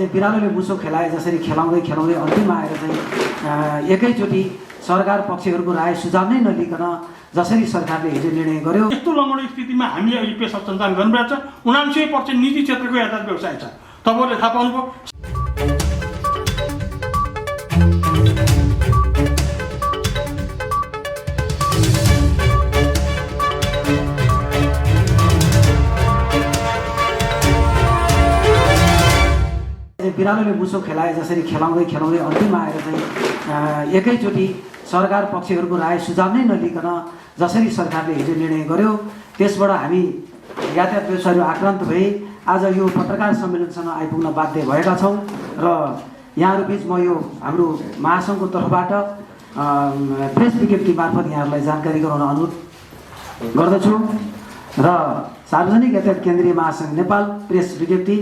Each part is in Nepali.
चाहिँ बिरालोले मुसो खेलाए जसरी खेलाउँदै खेलाउँदै अन्तिममा आएर चाहिँ एकैचोटि सरकार पक्षहरूको राय सुझाव नै नलिकन जसरी सरकारले हिजो निर्णय गर्यो। यस्तो लङ्गडो स्थितिमा हामीले अहिले पेसा सञ्चालन गर्नुभएको छ। 79% निजी क्षेत्रको यातायात व्यवसाय छ। तपाईँहरूले थाहा पाउनुभयो। बिरालोले मुसो खेलाए जसरी खेलाउँदै खेलाउँदै अन्तिममा आएर चाहिँ एकैचोटि सरकार पक्षहरूको राय सुझाव नै नलिकन जसरी सरकारले हिजो निर्णय गर्यो त्यसबाट हामी यातायात व्यवसायीहरू आक्रान्त भए आज यो पत्रकार सम्मेलनसँग आइपुग्न बाध्य भएका छौँ र यहाँहरू बिच म यो हाम्रो महासङ्घको तर्फबाट प्रेस विज्ञप्ति मार्फत यहाँहरूलाई जानकारी गराउन अनुरोध गर्दछु र सार्वजनिक यातायात केन्द्रीय महासङ्घ नेपाल प्रेस विज्ञप्ति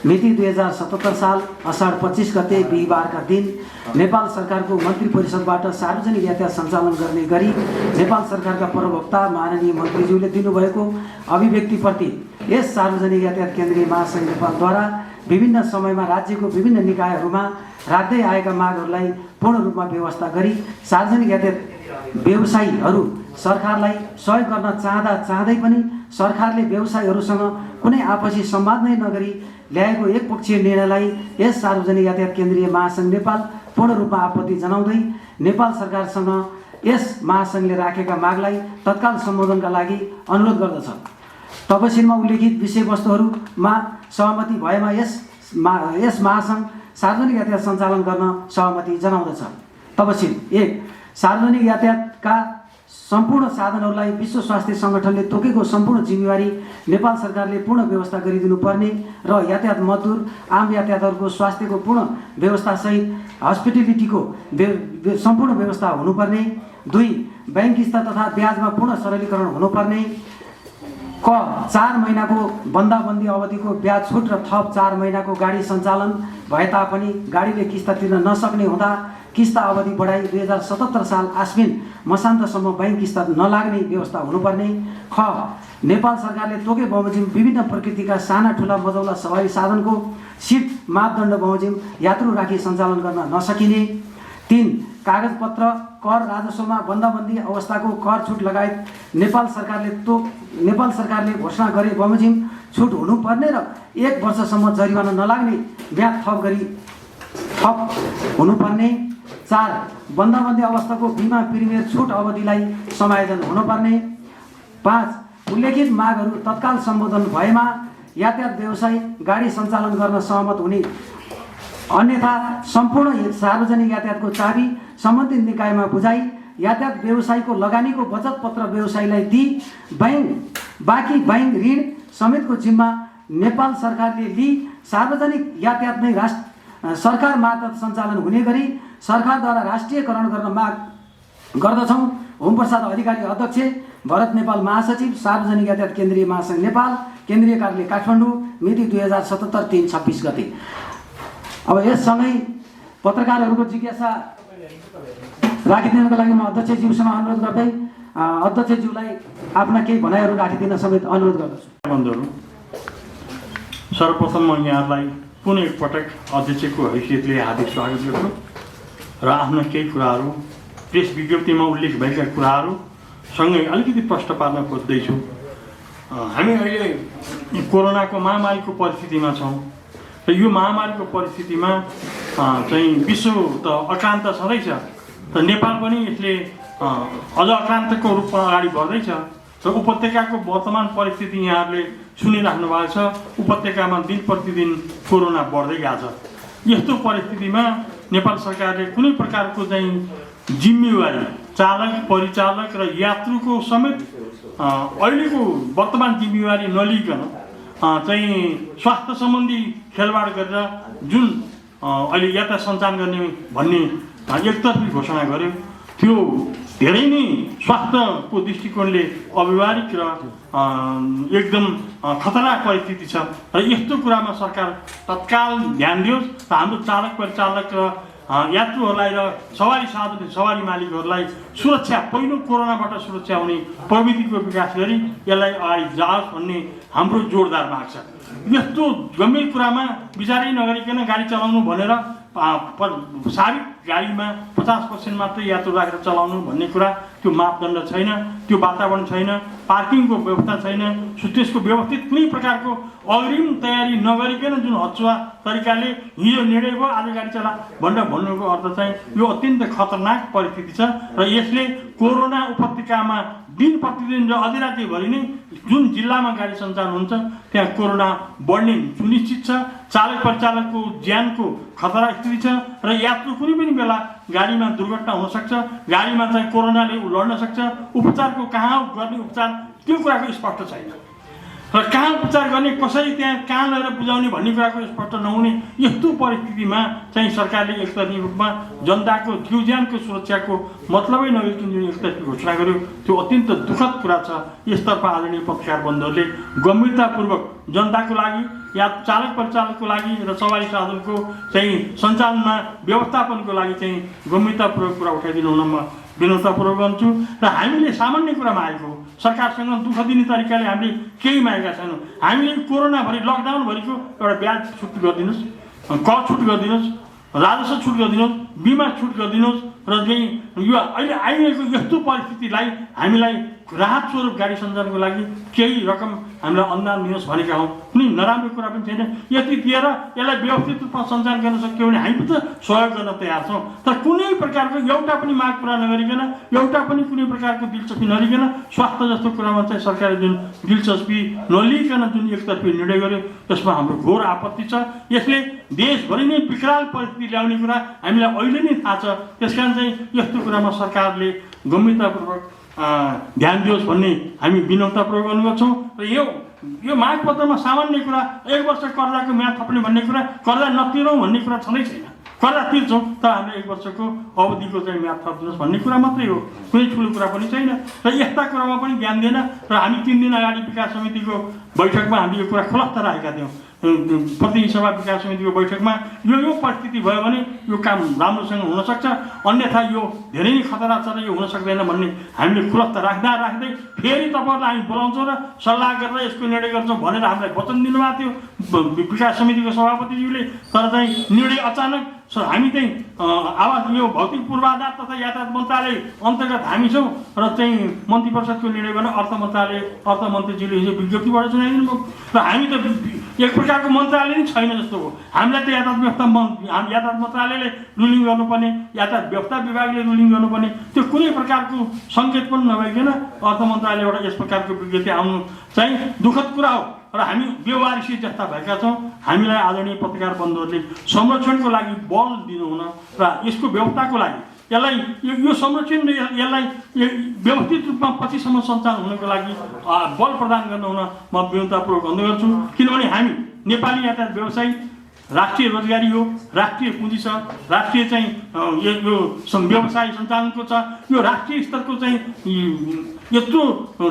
मिति 2077 साल असाढ 25 गते बिहिबारका दिन नेपाल सरकारको मन्त्री परिषदबाट सार्वजनिक यातायात सञ्चालन गर्ने गरी नेपाल सरकारका प्रवक्ता माननीय मन्त्रीज्यूले दिनुभएको अभिव्यक्तिप्रति यस सार्वजनिक यातायात केन्द्रीय महासङ्घ नेपालद्वारा विभिन्न समयमा राज्यको विभिन्न निकायहरूमा राख्दै आएका मागहरूलाई पूर्ण रूपमा व्यवस्था गरी सार्वजनिक यातायात व्यवसायीहरू सरकारलाई सहयोग गर्न चाहँदै पनि सरकारले व्यवसायीहरूसँग कुनै आपसी संवाद नै नगरी ल्याएको एकपक्षीय निर्णयलाई यस सार्वजनिक यातायात केन्द्रीय महासङ्घ नेपाल पूर्ण रूपमा आपत्ति जनाउँदै नेपाल सरकारसँग यस महासङ्घले राखेका मागलाई तत्काल सम्बोधनका लागि अनुरोध गर्दछ। तपसिलमा उल्लेखित विषयवस्तुहरूमा सहमति भएमा यस महासङ्घ सार्वजनिक यातायात सञ्चालन गर्न सहमति जनाउँदछ। तपसिल 1 सार्वजनिक यातायातका सम्पूर्ण साधनहरूलाई विश्व स्वास्थ्य सङ्गठनले तोकेको सम्पूर्ण जिम्मेवारी नेपाल सरकारले पूर्ण व्यवस्था गरिदिनु पर्ने र यातायात मजदुर आम यातायातहरूको स्वास्थ्यको पूर्ण व्यवस्थासहित हस्पिटलिटीको सम्पूर्ण व्यवस्था हुनुपर्ने। 2 बैंक किस्ता तथा ब्याजमा पूर्ण सरलीकरण हुनुपर्ने। क 4 महिनाको बन्दाबन्दी अवधिको ब्याज छुट र थप 4 महिनाको गाडी सञ्चालन भए तापनि गाडीले किस्ता तिर्न नसक्ने हुँदा किस्ता अवधि बढाई 2077 साल आश्विन मसान्तसम्म बैंक किस्ता नलाग्ने व्यवस्था हुनुपर्ने। ख नेपाल सरकारले तोके बमोजिम विभिन्न प्रकृतिका साना ठुला मजौला सवारी साधनको सिट मापदण्ड बमोजिम यात्रु राखी सञ्चालन गर्न नसकिने। 3 कागजपत्र कर राजस्वमा बन्दाबन्दी अवस्थाको कर छुट लगायत नेपाल सरकारले घोषणा गरे बमोजिम छुट हुनुपर्ने र 1 वर्षसम्म जरिवाना नलाग्ने ब्याज थप हुनुपर्ने। 4 बन्दाबन्दी अवस्थाको बिमा प्रिमियर छुट अवधिलाई समायोजन हुनुपर्ने। 5 उल्लेखित मागहरू तत्काल सम्बोधन भएमा यातायात व्यवसाय गाडी सञ्चालन गर्न सहमत हुने, अन्यथा सम्पूर्ण सार्वजनिक यातायातको चाबी सम्बन्धित निकायमा बुझाई यातायात व्यवसायको लगानीको बचत पत्र व्यवसायीलाई दिई बाँकी बैंक ऋण समेतको जिम्मा नेपाल सरकारले लिई सार्वजनिक यातायात नै सरकार मार्फत सञ्चालन हुने गरी सरकारद्वारा राष्ट्रियकरण गर्न माग गर्दछौँ। ओमप्रसाद अधिकारी अध्यक्ष, भरत नेपाल महासचिव, सार्वजनिक यातायात केन्द्रीय महासङ्घ नेपाल, केन्द्रीय कार्यालय काठमाडौँ, मिति 2077 3 26 गते। अब यससँगै पत्रकारहरूको जिज्ञासा राखिदिनको लागि म अध्यक्षज्यूसँग अनुरोध गर्दै अध्यक्षज्यूलाई आफ्ना केही भनाइहरू राखिदिन समेत अनुरोध गर्दछु। बन्धुहरू, सर्वप्रथम म यहाँलाई पुनः एकपटक अध्यक्षको हैसियतले हार्दिक स्वागत गर्छु र आफ्ना केही कुराहरू प्रेस विज्ञप्तिमा उल्लेख भएका कुराहरू सँगै अलिकति प्रश्न पार्न खोज्दैछु। हामी अहिले कोरोनाको महामारीको परिस्थितिमा छौँ र यो महामारीको परिस्थितिमा चाहिँ विश्व त अक्रान्त छँदैछ र नेपाल पनि यसले अझ अक्रान्तको रूपमा अगाडि बढ्दैछ र उपत्यकाको वर्तमान परिस्थिति यहाँहरूले सुनिराख्नु भएको छ। उपत्यकामा दिन प्रतिदिन कोरोना बढ्दै गएको छ। यस्तो परिस्थितिमा नेपाल सरकारले कुनै प्रकारको चाहिँ जिम्मेवारी चालक परिचालक र यात्रुको समेत अहिलेको वर्तमान जिम्मेवारी नलिकन चाहिँ स्वास्थ्य सम्बन्धी खेलवाड गरेर जुन अहिले यातायात सञ्चालन गर्ने भन्ने एकतर्फी घोषणा गर्यो त्यो धेरै नै स्वास्थ्यको दृष्टिकोणले अव्यवहारिक र एकदम खतरनाक परिस्थिति छ र यस्तो कुरामा सरकार तत्काल ध्यान दियोस् र हाम्रो चालक परिचालक र यात्रुहरूलाई र सवारी मालिकहरूलाई सुरक्षा पहिलो कोरोनाबाट सुरक्षा हुने प्रविधिको विकास गरी यसलाई अगाडि जाओस् भन्ने हाम्रो जोरदार माग छ। यस्तो गम्भीर कुरामा विचारै नगरिकन गाडी चलाउनु भनेर साबिक गाडीमा 50% मात्रै यात्रु राखेर चलाउनु भन्ने कुरा त्यो मापदण्ड छैन, त्यो वातावरण छैन, पार्किङको व्यवस्था छैन, त्यसको व्यवस्थित कुनै प्रकारको अग्रिम तयारी नगरिकन जुन हचुवा तरिकाले हिजो निर्णय भयो आज गाडी चला भनेर भन्नुको अर्थ चाहिँ यो अत्यन्त खतरनाक परिस्थिति छ र यसले कोरोना उपत्यकामा दिन प्रतिदिन र अधिरातिभरि नै जुन जिल्लामा गाडी सञ्चालन हुन्छ त्यहाँ कोरोना बढ्ने सुनिश्चित छ। चालक परिचालकको ज्यानको खतरा स्थिति छ र यात्रु कुनै पनि बेला गाडीमा दुर्घटना हुन सक्छ, गाडीमा चाहिँ कोरोनाले लड्न सक्छ। उपचारको कहाँ गर्ने उपचार त्यो कुराको स्पष्ट छैन र कहाँ उपचार गर्ने, कसरी त्यहाँ कहाँ लगेर बुझाउने भन्ने कुराको स्पष्ट नहुने यस्तो परिस्थितिमा चाहिँ सरकारले एकतर्फी रूपमा जनताको जीव ज्यानको सुरक्षाको मतलबै नगरिकन जुन एकतर्फी घोषणा गर्यो त्यो अत्यन्त दुःखद कुरा छ। यसतर्फ आदरणीय पत्रकार बन्धुहरूले गम्भीरतापूर्वक जनताको लागि या चालक परिचालकको लागि र सवारी साधनको चाहिँ सञ्चालनमा व्यवस्थापनको लागि चाहिँ गम्भीरतापूर्वक कुरा उठाइदिनु हुन म विनम्रतापूर्वक गर्छु। र हामीले सामान्य कुरामा आएको सरकारसँग दुःख दिने तरिकाले हामीले केही मागेका छैनौँ। हामीले कोरोनाभरि लकडाउनभरिको एउटा ब्याज छुट गरिदिनुहोस्, कर छुट गरिदिनुहोस्, राजस्व छुट गरिदिनुहोस्, बिमा छुट गरिदिनुहोस् र चाहिँ यो अहिले आइरहेको यस्तो परिस्थितिलाई हामीलाई राहत स्वरूप गाडी सञ्चालनको लागि केही रकम हामीलाई अनुदान दिनुहोस् भनेका हौँ। कुनै नराम्रो कुरा पनि छैन। यति दिएर यसलाई व्यवस्थित रूपमा सञ्चालन गर्न सक्यो भने हामी त सहयोग गर्न तयार छौँ। तर कुनै प्रकारको एउटा पनि माग पुरा नगरिकन, एउटा पनि कुनै प्रकारको दिलचस्पी नलिकन स्वास्थ्य जस्तो कुरामा चाहिँ सरकारले जुन दिलचस्पी नलिकन जुन एकतर्फी निर्णय गर्यो त्यसमा हाम्रो घोर आपत्ति छ। यसले देशभरि नै विकराल परिस्थिति ल्याउने कुरा हामीलाई अहिले नै थाहा छ। त्यसकारण चाहिँ यस्तो कुरामा सरकारले गम्भीरतापूर्वक ध्यान दियोस् भन्ने हामी विनम्रतापूर्वक अनुरोध छौँ। र यो मागपत्रमा सामान्य कुरा 1 वर्ष कर्जाको म्याद थप्ने भन्ने कुरा, कर्जा नतिरौँ भन्ने कुरा छँदै छैन। कर्जा तिर्छौँ तर हामीले 1 वर्षको अवधिको चाहिँ म्याद थपिदिनुहोस् भन्ने कुरा मात्रै हो, कुनै ठुलो कुरा पनि छैन। र यस्ता कुरामा पनि ध्यान दिएन। र हामी 3 दिन अगाडि विकास समितिको बैठकमा हामीले यो कुरा खुलस्त राखेका थियौँ। प्रतिनिधि सभा विकास समितिको बैठकमा यो परिस्थिति भयो भने यो काम राम्रोसँग हुनसक्छ, अन्यथा यो धेरै नै खतरा छ र यो हुन सक्दैन भन्ने हामीले खुलस्त राख्दै फेरि तपाईँहरूलाई हामी बोलाउँछौँ र सल्लाह गरेर यसको निर्णय गर्छौँ भनेर हामीलाई वचन दिनुभएको थियो विकास समितिको सभापतिज्यूले। तर चाहिँ निर्णय अचानक हामी चाहिँ आवास यो भौतिक पूर्वाधार तथा यातायात मन्त्रालय अन्तर्गत हामी छौँ र चाहिँ मन्त्री परिषदको निर्णय गर्न अर्थमन्त्रीज्यूले हिजो विज्ञप्तिबाट सुनाइदिनु भयो। र हामी त एक प्रकारको मन्त्रालय नै छैन जस्तो हो। हामीलाई त यातायात मन्त्रालयले रुलिङ गर्नुपर्ने, यातायात व्यवस्था विभागले रुलिङ गर्नुपर्ने, त्यो कुनै प्रकारको सङ्केत पनि नभइकन अर्थ मन्त्रालयबाट यस प्रकारको विज्ञप्ति आउनु चाहिँ दुःखद कुरा हो। र हामी बेवारिसी जस्ता भएका छौँ। हामीलाई आदरणीय पत्रकार बन्धुहरूले संरक्षणको लागि बल दिनुहुन र यसको व्यवस्थाको लागि यसलाई यो संरक्षण यसलाई व्यवस्थित रूपमा पछिसम्म सञ्चालन हुनको लागि बल प्रदान गर्न हुन म विनम्रतापूर्वक अनुरोध गर्छु। किनभने हामी नेपाली यातायात व्यवसायी राष्ट्रिय रोजगारी हो, राष्ट्रिय पुँजी छ, राष्ट्रिय चाहिँ यो व्यवसाय सञ्चालनको छ। यो राष्ट्रिय स्तरको चाहिँ यत्रो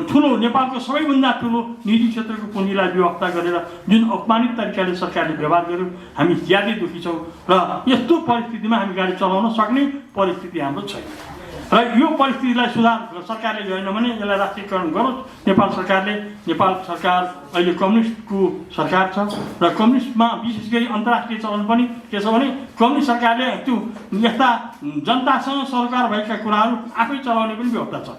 ठुलो नेपालको सबैभन्दा ठुलो निजी क्षेत्रको पुँजीलाई व्यवस्था गरेर जुन अपमानित तरिकाले सरकारले व्यवहार गर्यो हामी ज्यादै दुःखी छौँ। र यस्तो परिस्थितिमा हामी गाडी चलाउन सक्ने परिस्थिति हाम्रो छैन। र यो परिस्थितिलाई सुधार सरकारले गरेन भने यसलाई राष्ट्रियकरण गरोस्। नेपाल सरकार अहिले कम्युनिस्टको सरकार छ र कम्युनिस्टमा विशेष गरी अन्तर्राष्ट्रिय चलन पनि के छ भने कम्युनिस्ट सरकारले त्यो यस्ता जनतासँग सरकार भएका कुराहरू आफै चलाउने पनि व्यवस्था छ।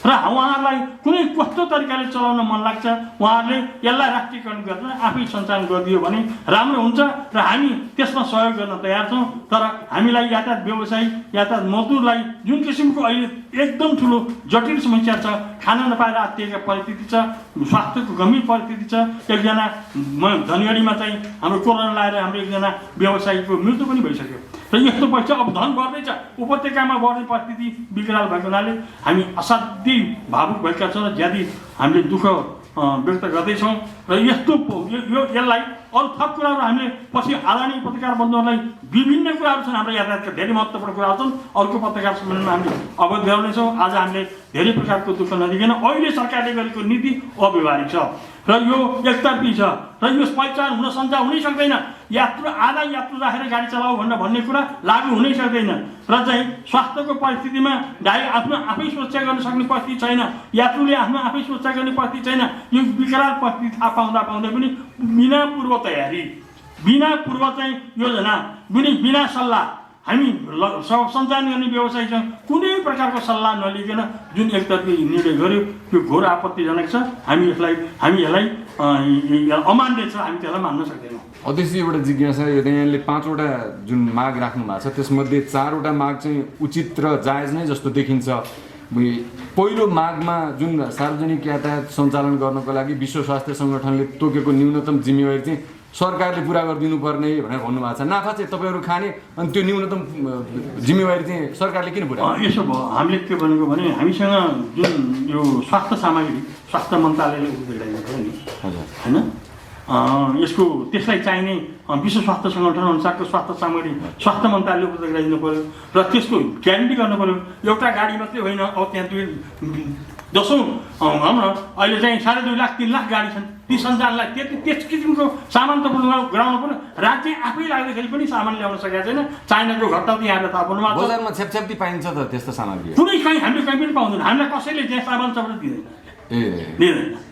र उहाँहरूलाई कुनै कस्तो तरिकाले चलाउन मन लाग्छ उहाँहरूले यसलाई राष्ट्रियकरण गरेर आफै सञ्चालन गरिदियो भने राम्रो हुन्छ र हामी त्यसमा सहयोग गर्न तयार छौँ। तर हामीलाई यातायात व्यवसायी, यातायात मजदुरलाई जुन किसिमको अहिले एकदम ठुलो जटिल समस्या छ, खाना नपाएर आत्तिएका परिस्थिति छ, स्वास्थ्यको गम्भीर परिस्थिति छ। एकजना धनगढीमा चाहिँ हाम्रो कोरोना लाएर हाम्रो एकजना व्यवसायीको मृत्यु पनि भइसक्यो। र यस्तो पैसा अब धन बढ्दैछ, उपत्यकामा बढ्ने परिस्थिति विकराल भएको हुनाले हामी असाध्यै भावुक भएका छौँ र ज्यादै हामीले दुःख व्यक्त गर्दैछौँ। र यस्तो यसलाई अरू थप कुराहरू हामीले पछि आदरणीय पत्रकार बन्धुहरूलाई विभिन्न कुराहरू छन्, हाम्रो यातायातका धेरै महत्त्वपूर्ण कुराहरू छन्, अर्को पत्रकार सम्मेलनमा हामीले अवगत गराउनेछौँ। आज हामीले धेरै प्रकारको दुःख नदिकन अहिले सरकारले गरेको नीति अव्यवहारिक छ र यो एकतर्फी छ र यो पहिचान हुन सञ्चार हुनै सक्दैन। यात्रु आधा यात्रु राखेर गाडी चलाऊ भनेर भन्ने कुरा लागू हुनै सक्दैन। र चाहिँ स्वास्थ्यको परिस्थितिमा आफ्नो आफै सुरक्षा गर्न सक्ने परिस्थिति छैन, यात्रुले आफ्नो आफै सुरक्षा गर्ने परिस्थिति छैन। यो विकराल परिस्थिति थाहा पाउँदा पनि बिना पूर्व तयारी, बिना पूर्व चाहिँ योजना, बिना सल्लाह हामी सञ्चालन गर्ने व्यवसायीसँग कुनै प्रकारको सल्लाह नलिकन जुन एकतर्फी निर्णय गर्यो त्यो घोर आपत्तिजनक छ। हामी यसलाई अमान्य छ, हामी त्यसलाई मान्न सक्दैनौँ। अध्यक्ष एउटा जिज्ञासा, यहाँले 5 वटा जुन माग राख्नु भएको छ त्यसमध्ये 4 वटा माग चाहिँ उचित र जायज नै जस्तो देखिन्छ। पहिलो मागमा जुन सार्वजनिक यातायात सञ्चालन गर्नको लागि विश्व स्वास्थ्य सङ्गठनले तोकेको न्यूनतम जिम्मेवारी चाहिँ सरकारले पुरा गरिदिनु पर्ने भनेर भन्नुभएको छ। नाफा चाहिँ तपाईँहरू खाने अनि त्यो न्यूनतम जिम्मेवारी चाहिँ सरकारले किन पुरा? यसो भयो, हामीले के भनेको भने हामीसँग जुन यो स्वास्थ्य सामग्री स्वास्थ्य मन्त्रालयले उपलब्ध गराइदिनु नि, होइन, यसको त्यसलाई चाहिने विश्व स्वास्थ्य सङ्गठन अनुसारको स्वास्थ्य सामग्री स्वास्थ्य मन्त्रालयले उपलब्ध गराइदिनु पऱ्यो र त्यसको ग्यारेन्टी गर्नु पऱ्यो। एउटा गाडी मात्रै होइन, अब त्यहाँ दसौँ हाम्रो अहिले चाहिँ 2.5 लाख 3 लाख गाडी छन्। ती सञ्चालनलाई त्यस किसिमको सामान त गराउनु पर्यो। राज्य आफै लाग्दाखेरि पनि सामान ल्याउन सकेको छैन। चाइनाको घट्टा त यहाँले थाहा पाउनु भएको छ। बजारमा छेपछेप्ती पाइन्छ त त्यस्तो सामग्री? कुनै हामीले कहीँ पनि पाउँदैन। हामीलाई कसैले त्यहाँ सामान चौबाट दिँदैन।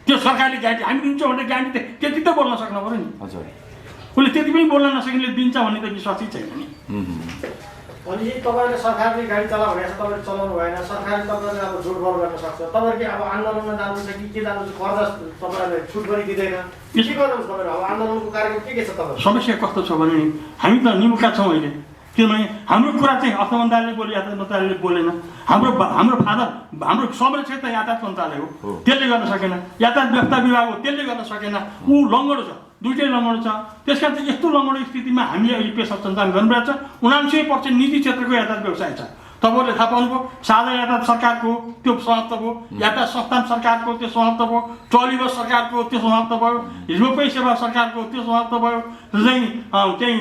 त्यो सरकारले ग्यारेन्टी हामी दिन्छौँ भने ग्यारेन्टी त्यति त बोल्न सक्नु पऱ्यो नि। हजुर, उसले त्यति पनि बोल्न नसकेले दिन्छ भन्ने त विश्वासै छैन नि। अनि तपाईँले सरकारले गाडी चला भनेको छ, तपाईँले चलाउनु भएन, सरकारले तपाईँले अब जोडबल गर्न सक्छ। तपाईँले अब आन्दोलनमा जानु छ कि के जानु छ, कर्जा तपाईँले छुट पनि दिँदैन, के गर्नुहुन्छ तपाईँले? अब आन्दोलनको कार्यक्रम के छ तपाईँको? समस्या कस्तो छ भने नि हामी त निमुखा छौँ अहिले, किनभने हाम्रो कुरा चाहिँ अर्थ मन्त्रालयले बोल्यो, यातायात मन्त्रालयले बोलेन। हाम्रो फादर हाम्रो सबैले चाहिँ त यातायात मन्त्रालय हो, त्यसले गर्न सकेन। यातायात व्यवस्था विभाग हो, त्यसले गर्न सकेन। ऊ लङ्गडो छ, दुइटै लङ्गडो छ। त्यस कारण चाहिँ यस्तो लङ्गडो स्थितिमा हामीले अहिले पेसा सञ्चालन गर्नुपर्छ। 79% निजी क्षेत्रको यातायात व्यवसाय छ। तपाईँहरूले थाहा पाउनुभयो, साझा यातायात सरकारको त्यो समाप्त भयो, यातायात संस्थान सरकारको त्यो समाप्त भयो, ट्रली बस सरकारको त्यो समाप्त भयो, रोपवे सेवा सरकारको त्यो समाप्त भयो, चाहिँ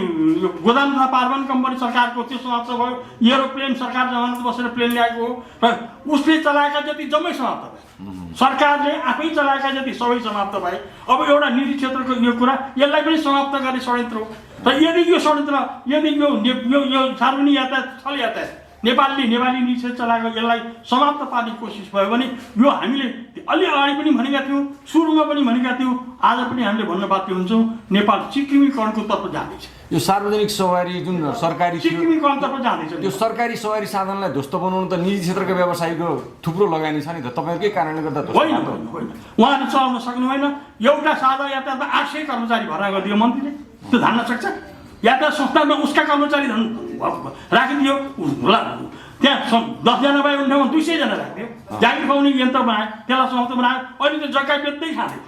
गोदाम तथा पार्वन कम्पनी सरकारको त्यो समाप्त भयो, एरोप्लेन सरकार जमानत बसेर प्लेन ल्याएको हो र उसले चलाएका जति जम्मै समाप्त भयो। सरकारले आफै चलाएका जति सबै समाप्त भए। अब एउटा निजी क्षेत्रको यो कुरा यसलाई पनि समाप्त गर्ने षड्यन्त्र हो। र यदि यो षड्यन्त्र, यदि यो सार्वजनिक यातायात स्थल यातायात नेपाली निजी क्षेत्र चलाएको यसलाई समाप्त पार्ने कोसिस भयो भने यो हामीले अलि अगाडि पनि भनेका थियौँ, सुरुमा पनि भनेका थियौँ, आज पनि हामीले भन्न बाध्य हुन्छौँ, नेपाल चिक्रिमीकरणको तर्फ जाँदैछ। यो सार्वजनिक सवारी जुन सरकारी चिक्रिमीकरणतर्फ जाँदैछ। त्यो सरकारी सवारी साधनलाई ध्वस्त बनाउनु त निजी क्षेत्रका व्यवसायीको थुप्रो लगानी छ नि त, तपाईँहरूकै कारणले गर्दा होइन। उहाँहरूले चलाउन सक्नु भएन। एउटा साझा यातायातमा 800 कर्मचारी भर्ना गरिदियो मन्त्रीले, त्यो धान्न सक्छ? यातायात संस्थामा उसका कर्मचारी राखिदियो, त्यहाँ 10 जना भए हुन्थ्यो, 200 जना राखिदियो। जागिर पाउने यन्त्र बनायो, त्यसलाई समाप्त बनायो। अहिले त जग्गा बेच्दै खाँदै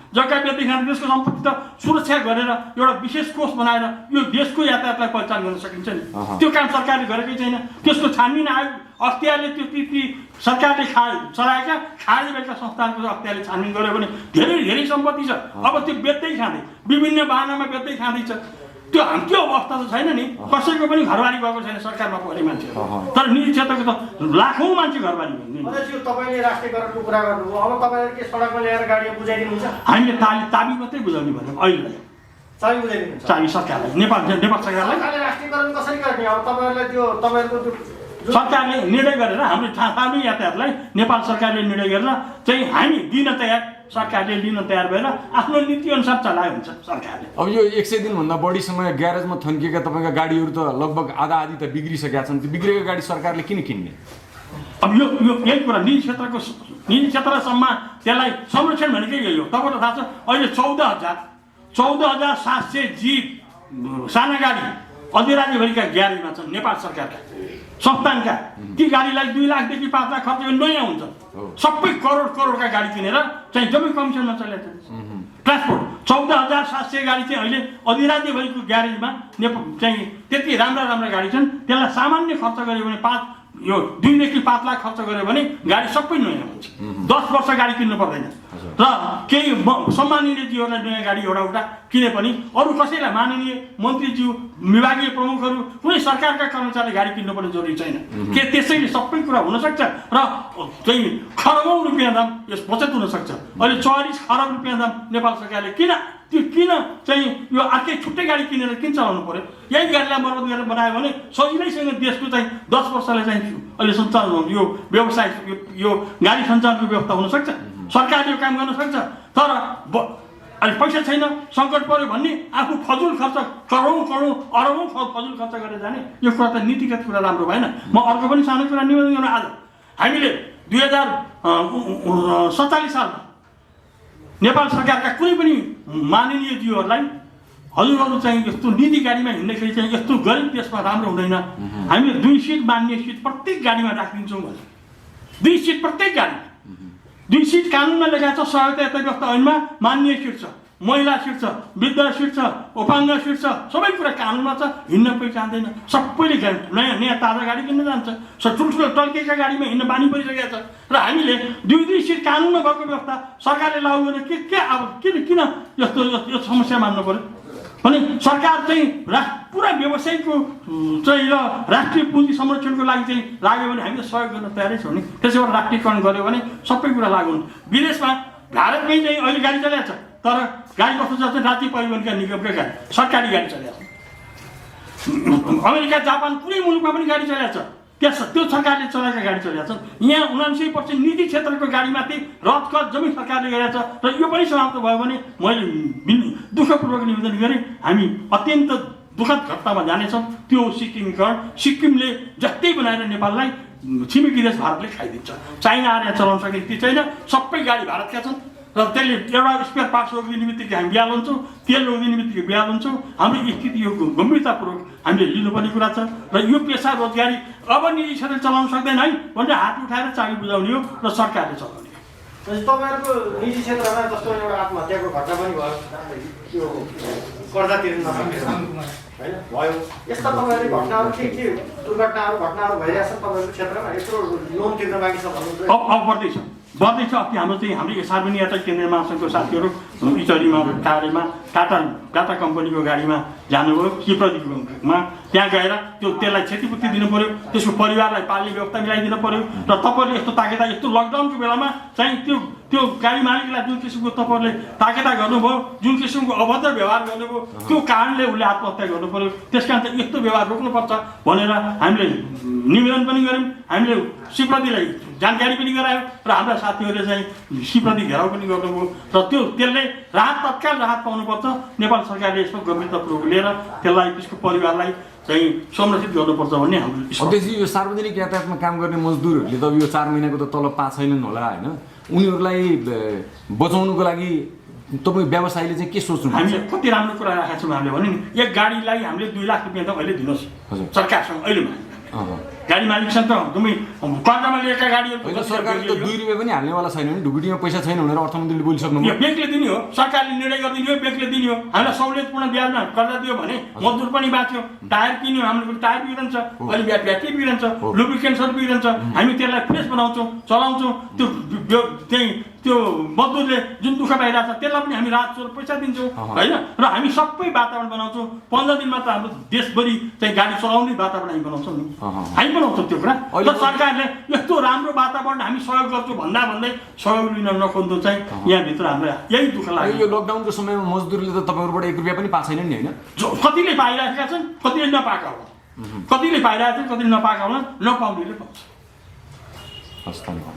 त्यसको सम्पत्ति त सुरक्षा गरेर एउटा विशेष कोष बनाएर यो देशको यातायातलाई पहिचान गर्न सकिन्छ नि। त्यो काम सरकारले गरेकै छैन। त्यसको छानबिन आयोग अख्तियारले त्यो ती सरकारले चलाएका खारेज भएका संस्थानको अख्तियारले छानबिन गर्यो भने धेरै सम्पत्ति छ। अब त्यो बेच्दै खाँदै विभिन्न बाहनामा बेच्दै खाँदैछ। त्यो अवस्था त छैन नि। कसैको पनि घरबारी भएको छैन सरकारमा पढ्ने मान्छे, तर निजी क्षेत्रको त लाखौँ मान्छे घरबारी भयो। तपाईँले राष्ट्रियकरणको कुरा गर्नुभयो, अब तपाईँहरू के सडकमा ल्याएर गाडी बुझाइदिनुहुन्छ? हामीले ताबी मात्रै बुझाउने भन्यो अहिले। चाबी बुझाइदिनुहुन्छ? चाबी सरकारलाई, नेपाल सरकारलाई। राष्ट्रियकरण कसरी गर्ने? अब तपाईँहरूलाई त्यो तपाईँहरूको त्यो सरकारले निर्णय गरेर हाम्रो सार्वजनिक यातायातलाई नेपाल सरकारले निर्णय गरेर चाहिँ हामी दिन तयार, सरकारले लिन तयार भएर आफ्नो नीति अनुसार चलायो हुन्छ सरकारले। अब यो 100 दिनभन्दा बढी समय ग्यारेजमा थन्किएका तपाईँका गाडीहरू त लगभग आधा त बिग्रिसकेका छन्। त्यो बिग्रेको गाडी सरकारले किन किन्ने? अब यो यही कुरा निजी क्षेत्रसम्म त्यसलाई संरक्षण भनेकै यही हो। तपाईँलाई थाहा छ अहिले 14,700 जीप साना गाडी अधिराज्यभरिका ग्यारेजमा छन् नेपाल सरकारका संस्थानका। ती गाडीलाई 2 लाखदेखि 5 लाख खर्च नयाँ हुन्छ। सबै करोडका गाडी किनेर चाहिँ जम्मै कमिसनमा चलेको छ। ट्रान्सपोर्ट 14,700 गाडी चाहिँ अहिले अधिराज्यभरिको ग्यारेजमा चाहिँ त्यति राम्रा गाडी छन्। त्यसलाई सामान्य खर्च गऱ्यो भने यो 2 देखि 5 लाख खर्च गर्यो भने गाडी सबै नयाँ हुन्छ। 10 वर्ष गाडी किन्नु पर्दैन र केही सम्माननीयज्यूहरूलाई नयाँ गाडी एउटा किने पनि अरू कसैलाई माननीय मन्त्रीज्यू विभागीय प्रमुखहरू कुनै सरकारका कर्मचारीले गाडी किन्नुपर्ने जरुरी छैन। के त्यसैले सबै कुरा हुनसक्छ र चाहिँ खरबौँ रुपियाँ दाम यस बचत हुनसक्छ। अहिले 44 खरब रुपियाँ दाम नेपाल सरकारले किन चाहिँ यो अर्कै छुट्टै गाडी किनेर किन चलाउनु पर्यो? यही गाडीलाई मर्मत गरेर बनायो भने सजिलैसँग देशको चाहिँ 10 वर्षले चाहिँ अहिले सञ्चालन यो व्यवसाय यो गाडी सञ्चालनको व्यवस्था हुनसक्छ। सरकारले यो काम गर्न सक्छ। तर अहिले पैसा छैन, सङ्कट पर्यो भन्ने आफू फजुल खर्च करोडौँ अरबौँ फजुल खर्च गरेर जाने यो कुरा त नीतिगत कुरा राम्रो भएन। म अर्को पनि सानो कुरा निवेदन गर्न आज हामीले 2047 सालमा नेपाल सरकारका कुनै पनि माननीयज्यूहरूलाई हजुरहरू चाहिँ यस्तो निजी गाडीमा हिँड्दाखेरि चाहिँ यस्तो गरिब देशमा राम्रो हुँदैन, हामीले 2 सिट मान्य सिट प्रत्येक गाडीमा राखिदिन्छौँ भने 2 सिट प्रत्येक गाडी 2 सिट कानुनमा लेखाएको छ। सहायता व्यवस्था ऐनमा मान्य सिट छ, महिला सिट छ, वृद्ध सिट छ, उपाङ्ग सिट छ, सबै कुरा कानुनमा छ। हिँड्न कोही चाहँदैन, सबैले नयाँ ताजा गाडी किन्न जान्छ। ठुल्ठुलो टल्केका गाडीमा हिँड्न बानी परिसकेको छ र हामीले 2 सिट कानुनमा भएको व्यवस्था सरकारले लागू गरेर के अब किन यो समस्या मान्नु पर्यो भने सरकार चाहिँ पुरा व्यवसायको चाहिँ र राष्ट्रिय पुँजी संरक्षणको लागि चाहिँ लाग्यो भने हामीले सहयोग गर्न तयारै छौँ नि। त्यसैबाट राष्ट्रियकरण गर्यो भने सबै कुरा लागु हुन्छ। विदेशमा भारतमै चाहिँ अहिले गाडी चलाएको छ, तर गाडी कस्तो चल्छ? राज्य परिवहनका निगमका गाडी, सरकारी गाडी चलाएको छ। अमेरिका जापान कुनै मुलुकमा पनि गाडी चलाएको छ, त्यो सरकारले चलाएका गाडी चलाएको छ। यहाँ 79% निजी क्षेत्रको गाडीमाथि रदकत जम्मै सरकारले गरेको छ। र यो पनि समाप्त भयो भने मैले दुःखपूर्वक निवेदन गरेँ, हामी अत्यन्त दुःखद घटनामा जानेछौँ। त्यो सिक्किमीकरण, सिक्किमले जस्तै बनाएर नेपाललाई छिमेकी देश भारतले खाइदिन्छ। चाइना आएर चलाउन सक्ने स्थिति छैन, सबै गाडी भारतका छन् र त्यसले एउटा स्पेयर पार्ट्स रोकिदिने बित्तिकै हामी बिहा हुन्छौँ, तेल रोकिदिने बित्तिकै बिहा हुन्छौँ। हाम्रो स्थिति यो गम्भीरतापूर्वक हामीले लिनुपर्ने कुरा छ र यो पेसा रोजगारी अब निजी क्षेत्रले चलाउन सक्दैन है भनेर हात उठाएर चाबी बुझाउने हो र सरकारले चलाउने हो। तपाईँहरूको निजी क्षेत्रमा जस्तो एउटा आत्महत्याको घटना पनि भयो, त्यो कर्जा तिर्न नसक्ने होइन भयो, यस्ता तपाईँहरूले घटनाहरू के दुर्घटनाहरू घटनाहरू भइरहेछन् तपाईँहरूको क्षेत्रमा? यत्रो लोन तिर्न बाँकी छ भन्नुहुन्छ। अब बढ्दैछ। अस्ति हाम्रो चाहिँ हाम्रो सार्वजनिक यातायात केन्द्रीय महासङ्घको साथीहरू इचरीमा कार्यमा टाटा कम्पनीको गाडीमा जानुभयो, किप्रदीपमा त्यहाँ गएर त्यसलाई क्षतिपूर्ति दिनु पर्यो, त्यसको परिवारलाई पाल्ने व्यवस्था मिलाइदिनु पर्यो। र तपाईँहरूले यस्तो ताकेता यस्तो लकडाउनको बेलामा चाहिँ त्यो गाडी मालिकलाई जुन किसिमको तपाईँहरूले ताकेता गर्नुभयो, जुन किसिमको अभद्र व्यवहार गर्नुभयो, त्यो कारणले उसले आत्महत्या गर्नु पर्यो। त्यस कारण चाहिँ यस्तो व्यवहार रोक्नुपर्छ भनेर हामीले निवेदन पनि गऱ्यौँ। हामीले श्रीप्रदीलाई जानकारी पनि गरायौँ र हाम्रा साथीहरूले चाहिँ श्रीप्रदी घेराउ पनि गर्नुभयो। र त्यसले तत्काल राहत पाउनुपर्छ। नेपाल सरकारले यसमा गम्भीरतापूर्वक लिएर त्यसलाई त्यसको परिवारलाई चाहिँ संरक्षित गर्नुपर्छ भन्ने हाम्रो। अध्यक्ष, यो सार्वजनिक यातायातमा काम गर्ने मजदुरहरूले त यो 4 महिनाको त तलब पाएको छैनन् होला होइन? उनीहरूलाई बचाउनुको लागि तपाईँ व्यवसायले चाहिँ के सोच्नु? हामीले कति राम्रो कुरा राखेका छौँ। हामीले भने नि एक गाडीलाई हामीले 2 लाख रुपियाँ त अहिले दिनुहोस् सरकारसँग। अहिले गाडी मालिकसँग त एकदमै कर्जामा लिएका गाडीहरू होइन, सरकारले त 2 रुपियाँ पनि हाल्नेवाला छैन नि। ढुकुटीमा पैसा छैन भनेर अर्थमन्त्रीले बोलिसक्नु। ब्याङ्कले दिने हो, सरकारले निर्णय गरिदिने हो, ब्याङ्कले दिने हो। हामीलाई सहुलियतपूर्ण ब्याजमा कर्जा दियो भने मजदुर पनि बाँच्यो, टायर किन्यो, हाम्रो टायर बिग्रन्छ, अहिले ब्याट्री बिग्रन्छ, लुब्रिकेन्ट्सहरू बिग्रन्छ, हामी त्यसलाई फ्रेस बनाउँछौँ, चलाउँछौँ। त्यो मजदुरले जुन दुःख पाइरहेको छ त्यसलाई पनि हामी राहत स्वरूप पैसा दिन्छौँ होइन। र हामी सबै वातावरण बनाउँछौँ। 15 दिनमा त हाम्रो देशभरि चाहिँ गाडी चलाउने वातावरण हामी बनाउँछौँ नि, हामी बनाउँछौँ त्यो कुरा। र सरकारले यस्तो राम्रो वातावरण हामी सहयोग गर्छौँ भन्दै सहयोग लिन नखोज्दो चाहिँ यहाँभित्र हाम्रो यही दुःख लाग्यो। यो लकडाउनको समयमा मजदुरले त तपाईँहरूबाट 1 रुपियाँ पनि पाएको छैनन् नि होइन? कतिले पाइरहेका छन्, कतिले नपाएका होला, कतिले पाइरहेका छन्, कतिले नपाएका होला, नपाउनेले पाउँछ। हस्, धन्यवाद।